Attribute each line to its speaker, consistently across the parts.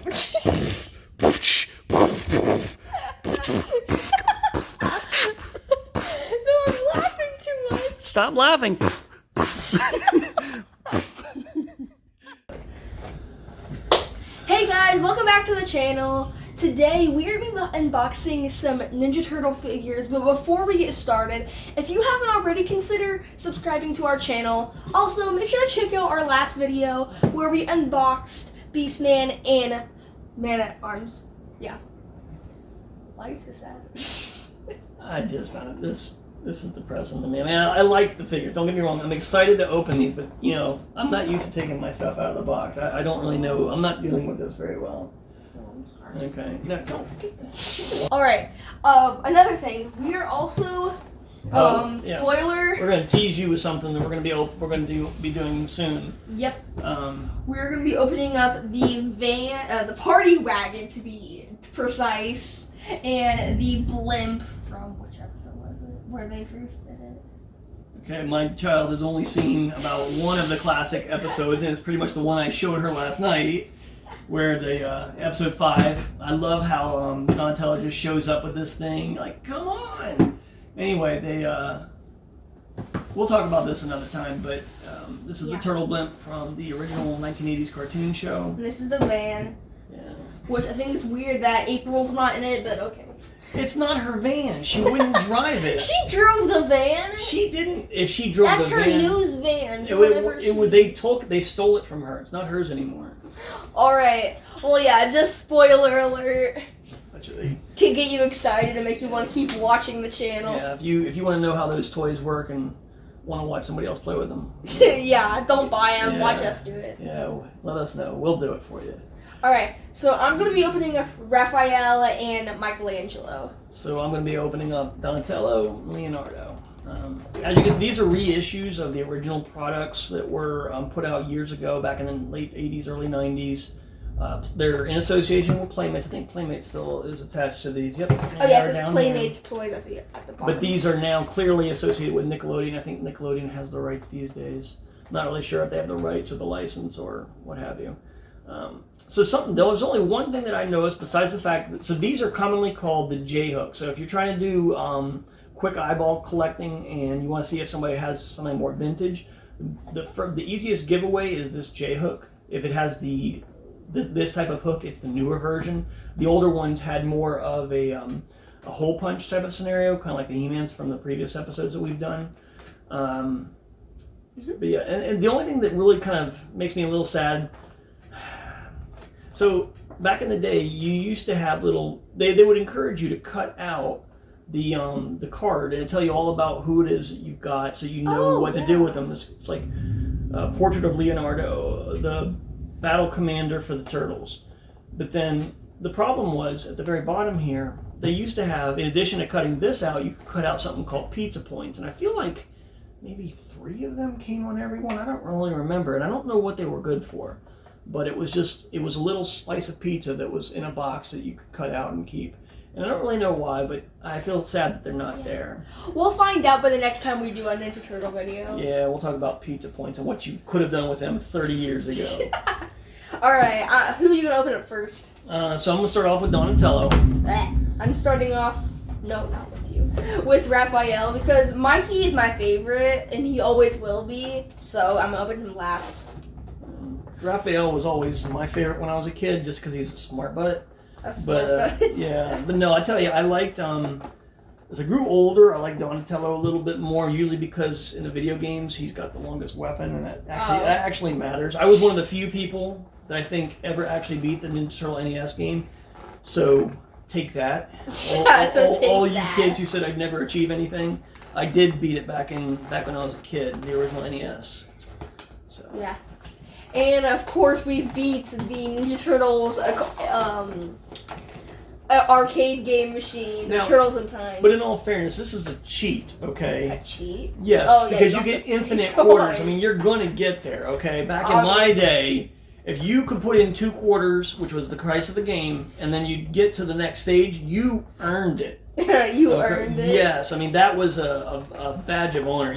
Speaker 1: I'm laughing too much.
Speaker 2: Stop laughing.
Speaker 1: Hey guys, welcome back to the channel. Today we are going to be unboxing some Ninja Turtle figures, but before we get started, if you haven't already, consider subscribing to our channel. Also, make sure to check out our last video where we unboxed Beastman and Man-at-Arms. Yeah. Why are you so sad?
Speaker 2: This is depressing to me. I mean, I like the figures. Don't get me wrong. I'm excited to open these, but you know, I'm not used to taking my stuff out of the box. I don't really know. I'm not dealing with this very well.
Speaker 1: Oh, I'm sorry.
Speaker 2: Okay. No, don't take this.
Speaker 1: All right. Another thing, we are also
Speaker 2: Yeah.
Speaker 1: spoiler.
Speaker 2: We're gonna tease you with something that we're gonna be doing soon.
Speaker 1: Yep. We're gonna be opening up the party wagon to be precise, and the blimp from which episode was it? Where they first did it.
Speaker 2: Okay, my child has only seen about one of the classic episodes, and it's pretty much the one I showed her last night, where the episode 5. I love how Donatello just shows up with this thing, like, come on. Anyway, we'll talk about this another time, but this is the turtle blimp from the original 1980s cartoon show.
Speaker 1: And this is the van.
Speaker 2: Yeah.
Speaker 1: Which I think it's weird that April's not in it, but okay.
Speaker 2: It's not her van. She wouldn't drive it.
Speaker 1: She drove the van.
Speaker 2: She didn't. If she drove
Speaker 1: That's
Speaker 2: the
Speaker 1: her
Speaker 2: van,
Speaker 1: news van.
Speaker 2: they stole it from her. It's not hers anymore.
Speaker 1: All right. Well, yeah. Just spoiler alert.
Speaker 2: Actually,
Speaker 1: to get you excited and make you want to keep watching the channel.
Speaker 2: yeah. If you want to know how those toys work and want to watch somebody else play with them,
Speaker 1: yeah. Don't buy them.
Speaker 2: Yeah.
Speaker 1: Watch us do it.
Speaker 2: yeah, let us know. We'll do it for you.
Speaker 1: All right. So I'm gonna be opening up Raphael and Michelangelo.
Speaker 2: So I'm going to be opening up Donatello, Leonardo. As you can, these are reissues of the original products that were put out years ago, back in the late 80s, early 90s. They're in association with Playmates. I think Playmates still is attached to these. Yep.
Speaker 1: Oh yeah, it says Playmates toys at the bottom.
Speaker 2: But these are now clearly associated with Nickelodeon. I think Nickelodeon has the rights these days. Not really sure if they have the rights or the license or what have you. So there's only one thing that I noticed besides the fact that, so these are commonly called the J-hook. So if you're trying to do quick eyeball collecting and you want to see if somebody has something more vintage, the easiest giveaway is this J-hook. If it has this type of hook, it's the newer version. The older ones had more of a hole punch type of scenario, kind of like the He-Mans from the previous episodes that we've done. But yeah, and the only thing that really kind of makes me a little sad. So back in the day, you used to have they would encourage you to cut out the card and tell you all about who it is you've got, so you know what to do with them. It's like Portrait of Leonardo, the Battle Commander for the Turtles. But then the problem was at the very bottom here, they used to have, in addition to cutting this out, you could cut out something called pizza points, and I feel like maybe 3 of them came on every one. I don't really remember, and I don't know what they were good for. But it was a little slice of pizza that was in a box that you could cut out and keep. And I don't really know why, but I feel sad that they're not there.
Speaker 1: We'll find out by the next time we do a Ninja Turtle video.
Speaker 2: Yeah, we'll talk about pizza points and what you could have done with them 30 years ago.
Speaker 1: All right, who are you going to open up first?
Speaker 2: So I'm going to start off with Donatello.
Speaker 1: I'm starting off, no, not with you, with Raphael, because Mikey is my favorite, and he always will be, so I'm going to open him last.
Speaker 2: Raphael was always my favorite when I was a kid, just because he was a smart butt. Yeah, but no, I tell you, I liked, as I grew older, I liked Donatello a little bit more, usually because in the video games, he's got the longest weapon, and that actually matters. I was one of the few people that I think ever actually beat the Ninja Turtle NES game, so take that. All you kids who said I'd never achieve anything, I did beat it back when I was a kid, the original NES. So.
Speaker 1: Yeah. And of course, we beat the Ninja Turtles arcade game machine, the Turtles in Time.
Speaker 2: But in all fairness, this is a cheat, okay?
Speaker 1: A cheat?
Speaker 2: Yes, because you get infinite quarters. I mean, you're going to get there, okay? Back in my day, if you could put in 2 quarters, which was the price of the game, and then you'd get to the next stage, you earned it.
Speaker 1: You earned it?
Speaker 2: Yes, I mean, that was a badge of honor.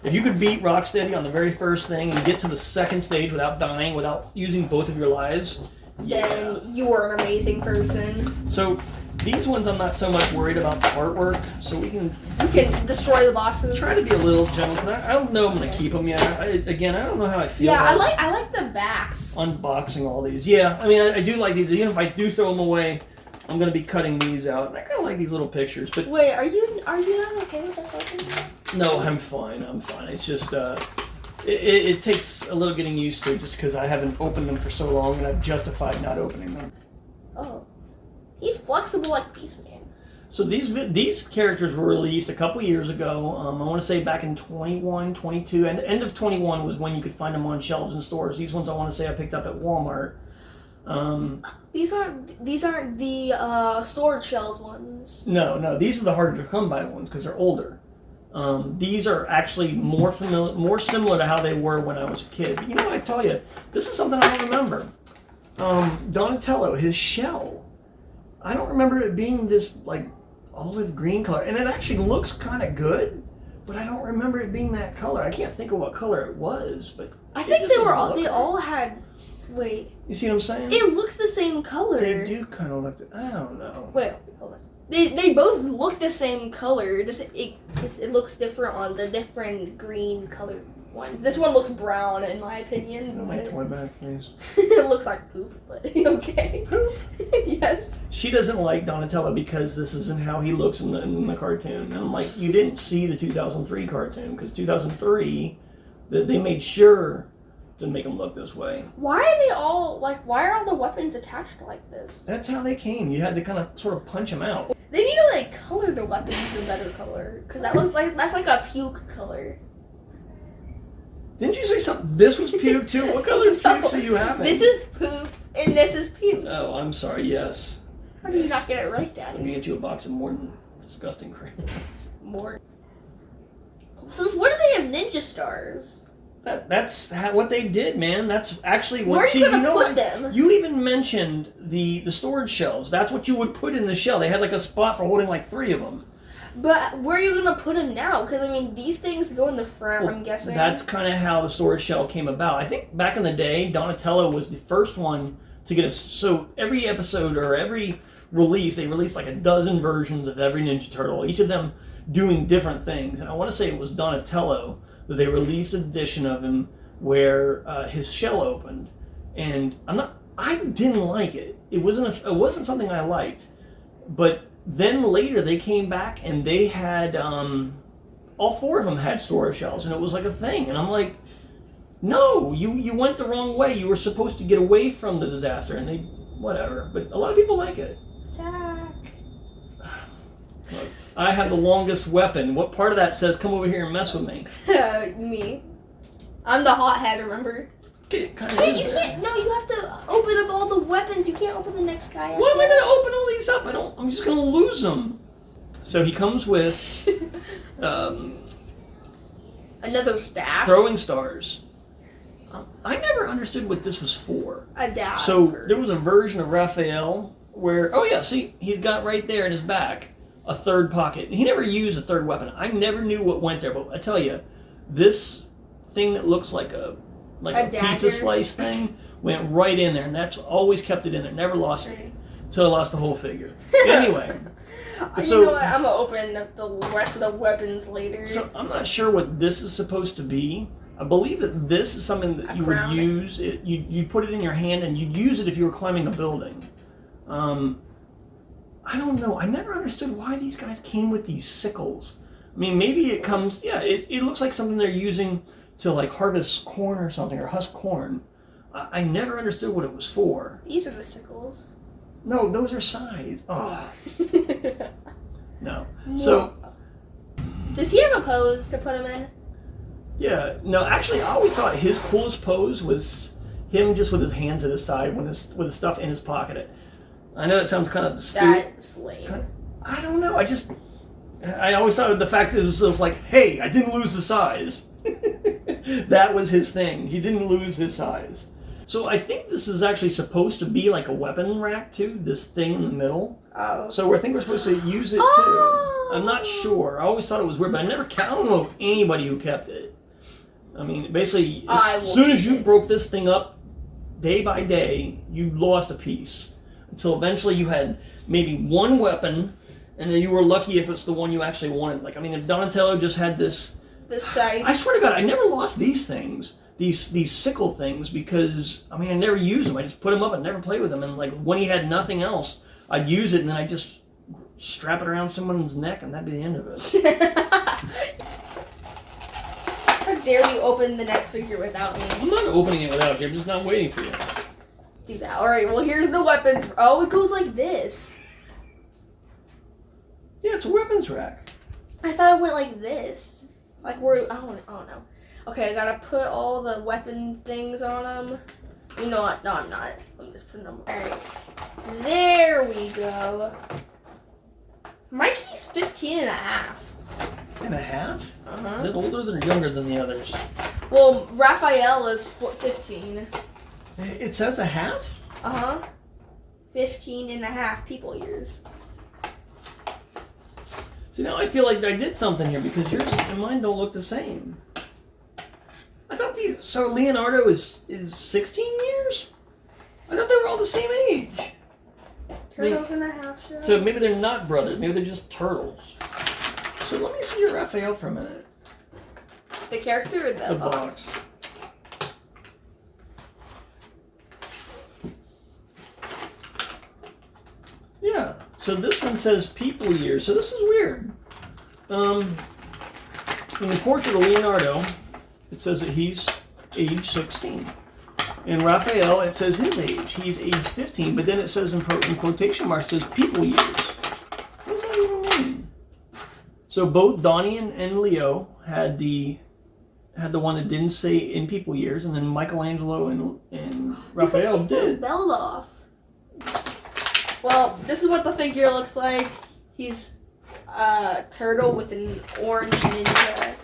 Speaker 2: If you could beat Rocksteady on the very first thing and get to the second stage without dying, without using both of your lives,
Speaker 1: then you are an amazing person.
Speaker 2: So these ones I'm not so much worried about the artwork, so we can...
Speaker 1: You can destroy the boxes.
Speaker 2: Try to be a little gentle, because I don't know if I'm going to keep them yet. I don't know how I feel
Speaker 1: about I
Speaker 2: about
Speaker 1: like the backs.
Speaker 2: unboxing all these. Yeah, I mean, I do like these. Even if I do throw them away, I'm going to be cutting these out. And I kind of like these little pictures. But
Speaker 1: wait, are you not okay with us opening them?
Speaker 2: No, I'm fine. It's just... It takes a little getting used to, just because I haven't opened them for so long, and I've justified not opening them.
Speaker 1: Oh. He's flexible like Beastman.
Speaker 2: So these characters were released a couple years ago. I want to say back in 21, 22, and end of 21 was when you could find them on shelves in stores. These ones I want to say I picked up at Walmart.
Speaker 1: These aren't the storage shells ones.
Speaker 2: No, these are the harder to come by ones because they're older. These are actually more similar to how they were when I was a kid. But, I tell you, this is something I don't remember. Donatello, his shell. I don't remember it being this like olive green color, and it actually looks kind of good, but I don't remember it being that color. I can't think of what color it was, but
Speaker 1: I think they all had. Wait.
Speaker 2: You see what I'm saying?
Speaker 1: It looks the same color.
Speaker 2: They do kind of look. I don't know.
Speaker 1: Wait, hold on. They both look the same color. It looks different on the different green colored one. This one looks brown, in my opinion.
Speaker 2: My toy bag, please.
Speaker 1: It looks like poop, but okay.
Speaker 2: Poop?
Speaker 1: Yes.
Speaker 2: She doesn't like Donatello because this isn't how he looks in the cartoon. And I'm like, you didn't see the 2003 cartoon, because 2003, they made sure to make him look this way.
Speaker 1: Why are why are all the weapons attached like this?
Speaker 2: That's how they came. You had to kind of sort of punch them out.
Speaker 1: They need to color the weapons a better color, because that's like a puke color.
Speaker 2: Didn't you say something? This was puke too? What color pukes are you having?
Speaker 1: This is poop and this is puke.
Speaker 2: Oh, I'm sorry, yes.
Speaker 1: How do you not get it right, Daddy?
Speaker 2: Let me get you a box of Mutant disgusting crayons.
Speaker 1: More. Since when do they have ninja stars?
Speaker 2: That's what they did, man. That's actually what...
Speaker 1: Where are you going to put them?
Speaker 2: You even mentioned the storage shells. That's what you would put in the shell. They had a spot for holding 3 of them.
Speaker 1: But where are you going to put them now? Because, these things go in the front, well, I'm guessing.
Speaker 2: That's kind of how the storage shell came about. I think back in the day, Donatello was the first one to get us. So every episode or every release, they released a dozen versions of every Ninja Turtle, each of them doing different things. And I want to say it was Donatello that they released an edition of him where his shell opened. And I didn't like it. It wasn't something I liked. But then later they came back and they had all 4 of them had storage shells, and it was a thing. And I'm like, no, you went the wrong way. You were supposed to get away from the disaster, and whatever. But a lot of people like it.
Speaker 1: Attack.
Speaker 2: Look, I have the longest weapon. What part of that says come over here and mess with me?
Speaker 1: Me. I'm the hothead, remember?
Speaker 2: It kind of
Speaker 1: Wait,
Speaker 2: is
Speaker 1: you
Speaker 2: that.
Speaker 1: can't. No, you have to open up all the weapons. You can't open the next guy.
Speaker 2: Why am I going to open all these up? I'm just going to lose them. So he comes with
Speaker 1: another staff.
Speaker 2: throwing stars. I never understood what this was for.
Speaker 1: A dagger.
Speaker 2: So there was a version of Raphael where, oh yeah, see, he's got right there in his back a third pocket. He never used a third weapon. I never knew what went there, but I tell you, this thing that looks like a pizza slice thing went right in there, and that's always kept it in there. Never lost it until I lost the whole figure. Anyway.
Speaker 1: You know what? I'm gonna open up the rest of the weapons later.
Speaker 2: So I'm not sure what this is supposed to be. I believe that this is something that you would use. You put it in your hand, and you'd use it if you were climbing a building. I don't know. I never understood why these guys came with these sickles. Maybe it comes... Yeah, it looks like something they're using to harvest corn or something, or husk corn. I never understood what it was for.
Speaker 1: These are the sickles.
Speaker 2: No, those are scythes. Oh. No. So...
Speaker 1: Does he have a pose to put him in?
Speaker 2: Yeah. No, actually, I always thought his coolest pose was him just with his hands at his side with his stuff in his pocket. I know that sounds kind of stupid.
Speaker 1: That's lame.
Speaker 2: I don't know. I always thought of the fact that it was like, hey, I didn't lose the size. That was his thing. He didn't lose his size. So I think this is actually supposed to be like a weapon rack too, this thing in the middle.
Speaker 1: Oh.
Speaker 2: So I think we're supposed to use it too. I'm not sure. I always thought it was weird, but I don't know anybody who kept it. Basically, as soon as you broke this thing up, day by day, you lost a piece until eventually you had maybe one weapon, and then you were lucky if it's the one you actually wanted. Like, I mean, if Donatello just had this
Speaker 1: scythe.
Speaker 2: I swear to God, I never lost these things, these sickle things, because I mean, I never used them. I just put them up and never played with them. And like when he had nothing else, I'd use it, and then I'd just strap it around someone's neck, and that'd be the end of it.
Speaker 1: How dare you open the next figure without me?
Speaker 2: I'm not opening it without you. I'm just not waiting for you.
Speaker 1: Do that. All right. Well, here's the weapons. Oh, it goes like this.
Speaker 2: Yeah, it's a weapons rack.
Speaker 1: I thought it went like this. Like where I don't know. Okay, I gotta put all the weapon things on them. You know what? No, I'm not. I'm just putting them. All right. There we go. Mikey's 15 and a half.
Speaker 2: And a half?
Speaker 1: Uh-huh.
Speaker 2: Is it older than or younger than the others?
Speaker 1: Well, Raphael is 15.
Speaker 2: It says a half?
Speaker 1: Uh-huh. 15 and a half people years.
Speaker 2: See, now I feel like I did something here because yours and mine don't look the same. I thought these... So Leonardo is 16 years? I thought they were all the same age.
Speaker 1: Turtles and a half show.
Speaker 2: So maybe they're not brothers. Maybe they're just turtles. So let me see your Raphael for a minute.
Speaker 1: The character or the
Speaker 2: box? Yeah. So this one says people years. So this is weird. In the portrait of Leonardo, it says that he's age 16. In Raphael, it says his age. He's age 15. But then it says in quotation marks, it says people years. What does that even mean? So both Donnie and Leo had the one that didn't say in people years, and then Michelangelo and Raphael
Speaker 1: you can take
Speaker 2: did.
Speaker 1: The belt off. Well, this is what the figure looks like. He's a turtle with an orange ninja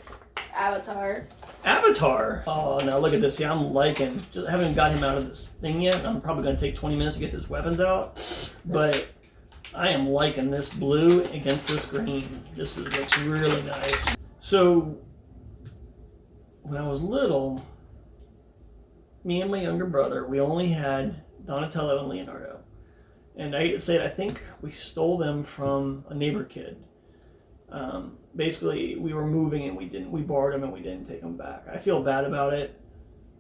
Speaker 1: avatar.
Speaker 2: Avatar? Oh, now look at this. See, I'm liking. Just haven't got him out of this thing yet. I'm probably going to take 20 minutes to get his weapons out. But I am liking this blue against this green. This looks really nice. So, when I was little, me and my younger brother, we only had Donatello and Leonardo. And I hate to say it, I think we stole them from a neighbor kid. Basically, we were moving and we borrowed them and we didn't take them back. I feel bad about it.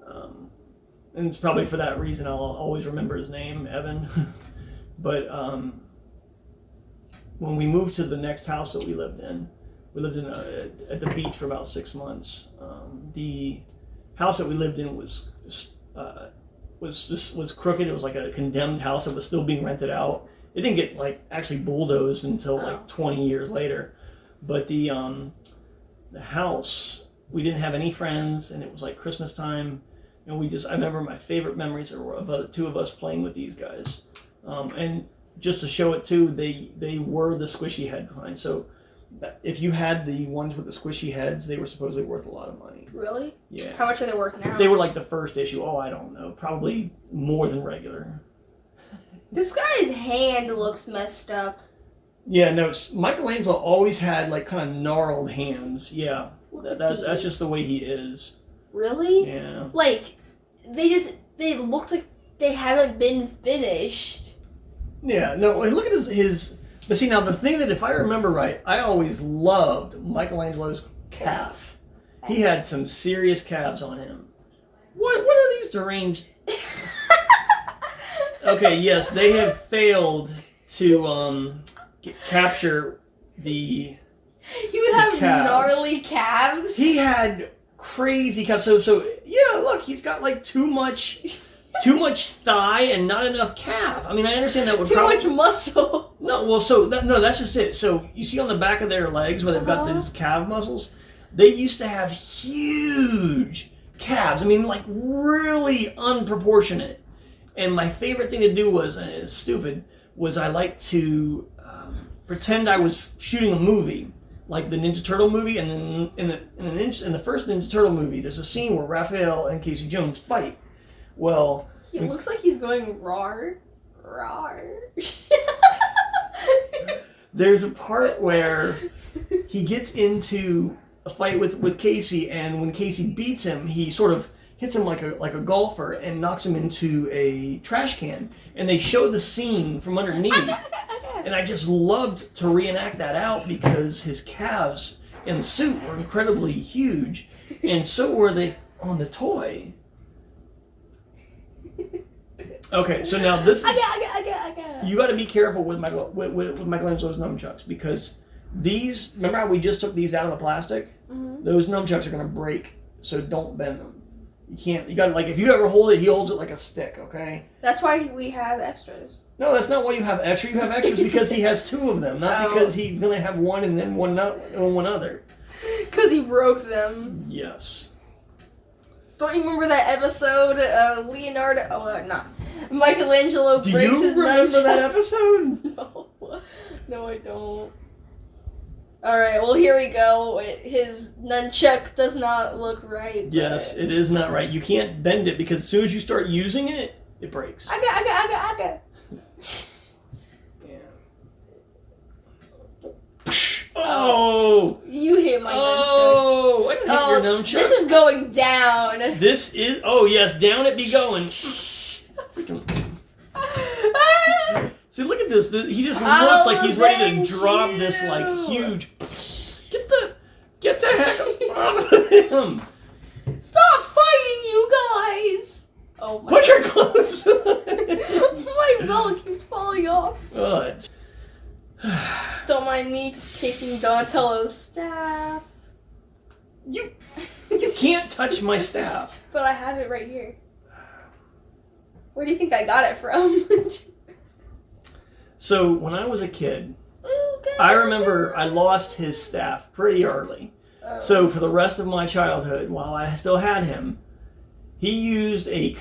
Speaker 2: And it's probably for that reason I'll always remember his name, Evan. But when we moved to the next house that we lived in at the beach for about 6 months. The house that we lived in was crooked. It was like a condemned house that was still being rented out. It didn't get like actually bulldozed until like 20 years later. But the house, we didn't have any friends, and it was like Christmas time, and I remember my favorite memories are of the two of us playing with these guys. And just to show it too, they were the squishy head kind. So if you had the ones with the squishy heads, they were supposedly worth a lot of money.
Speaker 1: Really?
Speaker 2: Yeah.
Speaker 1: How much are they worth now?
Speaker 2: They were like the first issue. Oh, I don't know. Probably more than regular.
Speaker 1: This guy's hand looks messed up.
Speaker 2: Yeah, no, Michelangelo always had like kind of gnarled hands. Yeah, that's just the way he is.
Speaker 1: Really?
Speaker 2: Yeah.
Speaker 1: Like, they look like they haven't been finished.
Speaker 2: Yeah, no, look at his. But see, now the thing that if I remember right, I always loved Michelangelo's calf. He had some serious calves on him. What are these deranged? Okay, yes, they have failed to capture the.
Speaker 1: He would have
Speaker 2: calves.
Speaker 1: gnarly calves.
Speaker 2: He had crazy calves. So yeah, look, he's got like too much thigh and not enough calf. I mean, I understand that would
Speaker 1: too much muscle.
Speaker 2: No, well, that's just it. So you see on the back of their legs where they've got these calf muscles, they used to have huge calves. I mean, like really unproportionate. And my favorite thing to do was, and it's stupid, was I like to pretend I was shooting a movie, like the Ninja Turtle movie. And then in the first Ninja Turtle movie, there's a scene where Raphael and Casey Jones fight. Well,
Speaker 1: he looks like he's going rawr.
Speaker 2: There's a part where he gets into a fight with Casey, and when Casey beats him, he sort of hits him like a golfer and knocks him into a trash can. And they show the scene from underneath. And I just loved to reenact that out because his calves in the suit were incredibly huge, and so were they on the toy. Okay, so now this is... You got to be careful with Michelangelo's nunchucks because these... Remember how we just took these out of the plastic? Mm-hmm. Those nunchucks are going to break, so don't bend them. You can't... You got to, like, if you ever hold it, he holds it like a stick, okay?
Speaker 1: That's why we have extras.
Speaker 2: No, that's not why you have extra. You have extras because he has two of them, not because he's going to have one and then one other.
Speaker 1: Because he broke them.
Speaker 2: Yes.
Speaker 1: Don't you remember that episode, Michelangelo breaks his nunchucks?
Speaker 2: Do you remember that episode?
Speaker 1: No, I don't. Alright, well here we go. His nunchuck does not look right.
Speaker 2: Yes, it is not right. You can't bend it because as soon as you start using it, it breaks.
Speaker 1: I got.
Speaker 2: Yeah. Oh!
Speaker 1: You hit my nunchucks.
Speaker 2: Oh! I didn't hit your nunchucks.
Speaker 1: This is going down.
Speaker 2: This is... Oh, yes, down it be going. Freaking... See, look at this. He just looks like he's ready to drop this, like, huge... Get the heck off of him!
Speaker 1: Stop fighting, you guys! Oh my...
Speaker 2: Put your clothes on!
Speaker 1: My belt keeps falling off.
Speaker 2: God.
Speaker 1: Don't mind me just taking Donatello's staff.
Speaker 2: You can't touch my staff.
Speaker 1: But I have it right here. Where do you think I got it from?
Speaker 2: So, when I was a kid, I remember I lost his staff pretty early. Oh. So, for the rest of my childhood, while I still had him, he used a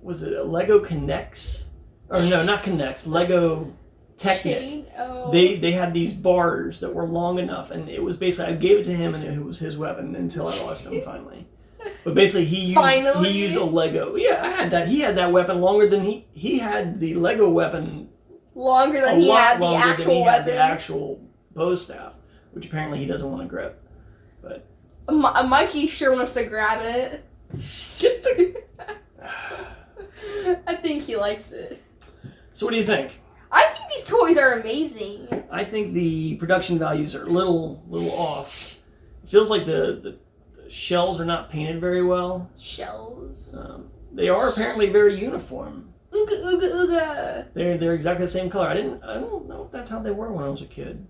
Speaker 2: was it a Lego Connects? Or no, not Connects, Lego Technic. Oh. They had these bars that were long enough, and it was basically, I gave it to him, and it was his weapon until I lost him finally. But basically, he used a Lego. Yeah, I had that. He had that weapon longer than he had the Lego weapon.
Speaker 1: Longer than he had the actual weapon.
Speaker 2: The actual bow staff, which apparently he doesn't want to grip. But
Speaker 1: Mikey sure wants to grab it.
Speaker 2: Get the...
Speaker 1: I think he likes it.
Speaker 2: So what do you think?
Speaker 1: I think these toys are amazing.
Speaker 2: I think the production values are a little off. It feels like the shells are not painted very well.
Speaker 1: Shells?
Speaker 2: They are apparently very uniform.
Speaker 1: Ooga ooga ooga.
Speaker 2: They're exactly the same color. I don't know if that's how they were when I was a kid,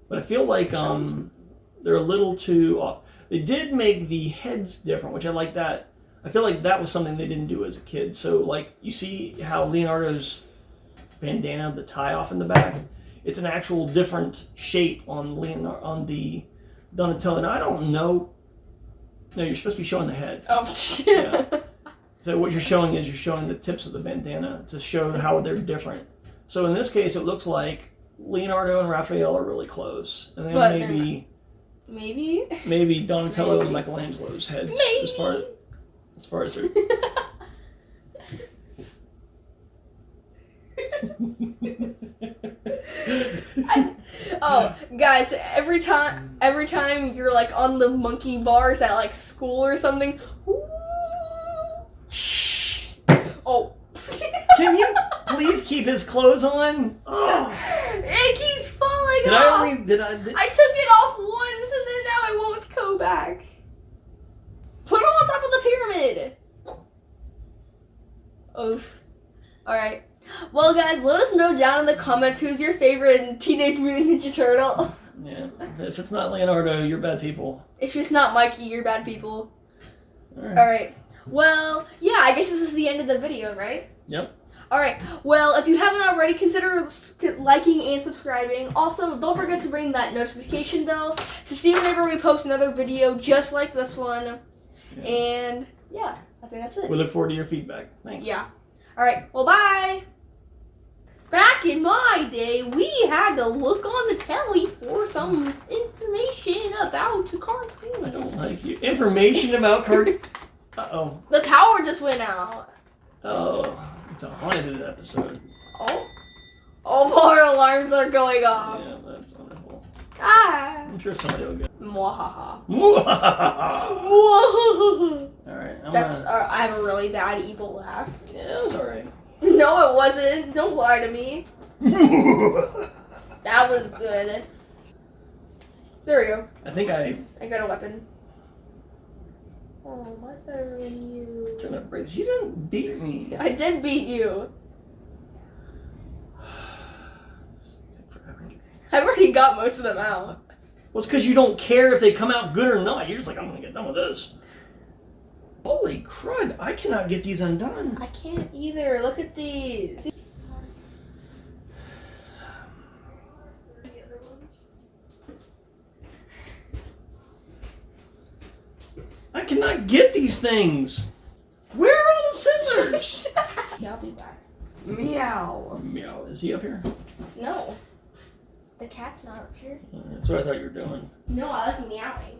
Speaker 2: but I feel like they're a little too off. They did make the heads different, which I like that. I feel like that was something they didn't do as a kid. So like you see how Leonardo's bandana, the tie off in the back, it's an actual different shape on the Donatello. Now I don't know. No, you're supposed to be showing the head.
Speaker 1: Oh shit.
Speaker 2: Yeah. So what you're showing is the tips of the bandana to show how they're different. So in this case, it looks like Leonardo and Raphael are really close, and then maybe Donatello and Michelangelo's heads as far as their.
Speaker 1: Guys, every time you're like on the monkey bars at like school or something. Oh.
Speaker 2: Can you please keep his clothes on? Oh.
Speaker 1: It keeps falling off. I took it off once and then now it won't go back. Put it on top of the pyramid. Oof. Alright. Well, guys, let us know down in the comments who's your favorite Teenage Mutant Ninja Turtle.
Speaker 2: Yeah. If it's not Leonardo, you're bad people.
Speaker 1: If it's not Mikey, you're bad people.
Speaker 2: Alright.
Speaker 1: Well, yeah, I guess this is the end of the video, right?
Speaker 2: Yep.
Speaker 1: Alright, well, if you haven't already, consider liking and subscribing. Also, don't forget to ring that notification bell to see whenever we post another video just like this one. Yeah. And, yeah, I think that's it.
Speaker 2: We look forward to your feedback. Thanks.
Speaker 1: Yeah. Alright, well, bye! Back in my day, we had to look on the telly for some information about cartoons.
Speaker 2: I don't like you. Information about cartoons? Uh-oh.
Speaker 1: The power just went out.
Speaker 2: Oh, it's a haunted episode.
Speaker 1: Oh. All our alarms are going off.
Speaker 2: Yeah, that's wonderful.
Speaker 1: Ah.
Speaker 2: I'm sure somebody will get it.
Speaker 1: Mwahaha.
Speaker 2: Mwahaha.
Speaker 1: Mwahaha.
Speaker 2: All right.
Speaker 1: I have a really bad evil laugh.
Speaker 2: Yeah, it was alright.
Speaker 1: No, it wasn't. Don't lie to me. That was good. There we go.
Speaker 2: I think I
Speaker 1: got a weapon. Oh, what are you?
Speaker 2: turned that brace. You didn't beat me.
Speaker 1: I did beat you. I've already got most of them out.
Speaker 2: Well, it's because you don't care if they come out good or not. You're just like, I'm gonna get done with this. Holy crud! I cannot get these undone.
Speaker 1: I can't either. Look at these.
Speaker 2: I cannot get these things. Where are all the scissors?
Speaker 1: Yeah, I'll be back.
Speaker 3: Meow.
Speaker 2: Meow. Is he up here?
Speaker 1: No. The cat's not up here.
Speaker 2: That's what I thought you were doing.
Speaker 1: No, I like meowing.